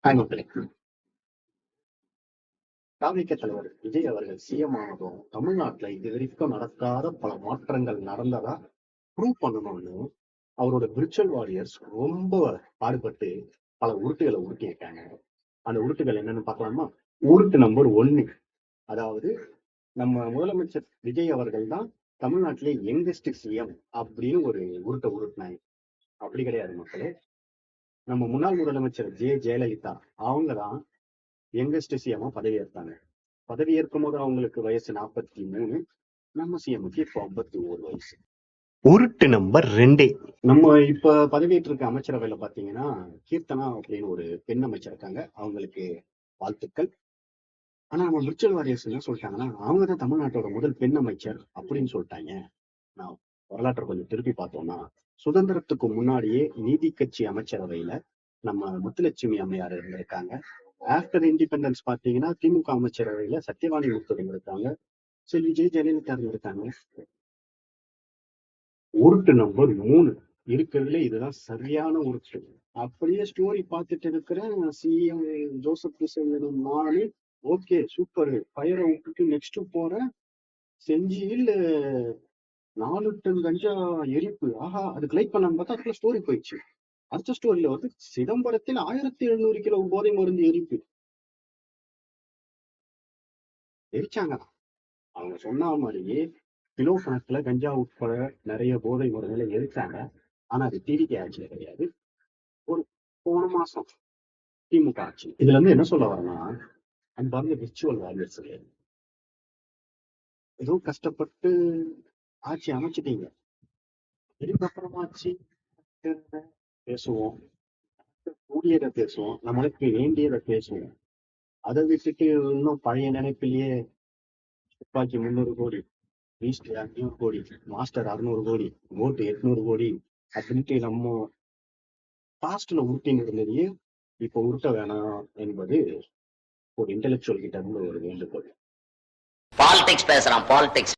Hi மக்களே. தாவேக தலைவர் விஜய் அவர்கள் சிஎம் ஆனதும் தமிழ்நாட்டுல இது வரைக்கும் நடக்காத பல மாற்றங்கள் நடந்ததா ப்ரூவ் பண்ணணும்னு அவரோட விர்ச்சுவல் வாரியர்ஸ் ரொம்ப பாடுபட்டு பல உருட்டுகளை உருட்டியிருக்காங்க. அந்த உருட்டுகள் என்னன்னு பார்க்கலாமா? உருட்டு நம்பர் 1, அதாவது நம்ம முதலமைச்சர் விஜய் அவர்கள் தான் தமிழ்நாட்டிலே யங்கஸ்ட் சிஎம் அப்படின்னு ஒரு உருட்டை உருட்டினாங்க. அப்படி கிடையாது மக்களே. நம்ம முன்னாள் முதலமைச்சர் ஜெயலலிதா அவங்க தான் யங்கஸ்ட் சிஎம்மா பதவி ஏற்றாங்க. பதவி ஏற்கும் போது அவங்களுக்கு வயசு 43, நம்ம சிஎம்முக்கு இப்போ 51 வயசு. உருட்டு நம்பர் 2, நம்ம இப்ப பதவியேற்று இருக்க அமைச்சரவையில பாத்தீங்கன்னா கீர்த்தனா அப்படின்னு ஒரு பெண் அமைச்சர் இருக்காங்க. அவங்களுக்கு வாழ்த்துக்கள். ஆனா நம்ம விர்ச்சுவல் வாரியர்ஸ் என்ன சொல்லிட்டாங்கன்னா அவங்கதான் தமிழ்நாட்டோட முதல் பெண் அமைச்சர் அப்படின்னு சொல்லிட்டாங்க. நான் வரலாற்றை கொஞ்சம் திருப்பி பார்த்தோம்னா சுதந்திரத்துக்கு முன்னாடியே நீதி கட்சி அமைச்சரவையில நம்ம முத்துலட்சுமி அம்மையார் இருந்திருக்காங்க. ஆஃப்டர் இண்டிபெண்டன்ஸ் பாத்தீங்கன்னா திமுக அமைச்சரவையில சத்யவாணி முத்துலிங்க இருக்காங்க. செல்வி ஜெயலலிதா இருக்காங்க. உருட்டு நம்பர் 3 இருக்கிறதுல இதுதான் சரியான உருட்டு. அப்படியே ஸ்டோரி பார்த்துட்டு இருக்கிறேன். சிஎம் ஜோசப் விசையனும் நானு ஓகே சூப்பர் ஃபயரை விட்டுட்டு நெக்ஸ்ட் போறேன். செஞ்சியில் 4 டன் கஞ்சா எரிப்பு. ஆஹா, அதுக்கு லைக் பண்ணான்னு பார்த்தா அதுக்குள்ள ஸ்டோரி போயிடுச்சு. அடுத்த ஸ்டோரியில வந்து சிதம்பரத்தில் 1700 கிலோ போதை மருந்து எரிப்பு. எரிச்சாங்க. அவங்க சொன்ன மாதிரியே கிலோ கணக்குல கஞ்சா உட்பட நிறைய போதை மருந்துகளை எரிச்சாங்க. ஆனா அது டிவிகே ஆட்சியில கிடையாது, ஒரு போன மாசம் திமுக ஆட்சி. இதுல இருந்து என்ன சொல்ல வரேன்னா, அன்பார்ந்த விர்ச்சுவல் வாரியர்ஸ், ஏதோ கஷ்டப்பட்டு ஆட்சி அமைச்சிட்டீங்க. இதுக்கப்புறமாச்சு பேசுவோம், கூடியதை பேசுவோம், நம்மளுக்கு வேண்டியதை பேசுவோம். அதை விட்டுட்டு இன்னும் பழைய நினைப்பிலேயே துப்பாக்கி 300 கோடி, பீஸ்ட் 500 கோடி, மாஸ்டர் 600 கோடி, ஓட்டு 800 கோடி அப்படின்ட்டு நம்ம பாஸ்ட்ல உருட்டின்னு இருந்ததையே இப்ப உருட்ட வேணாம் என்பது ஒரு இன்டெலெக்சுவல் கிட்ட இருந்து ஒரு வேண்டுகோள். பாலிடிக்ஸ் பேசுறான், பாலிடிக்ஸ்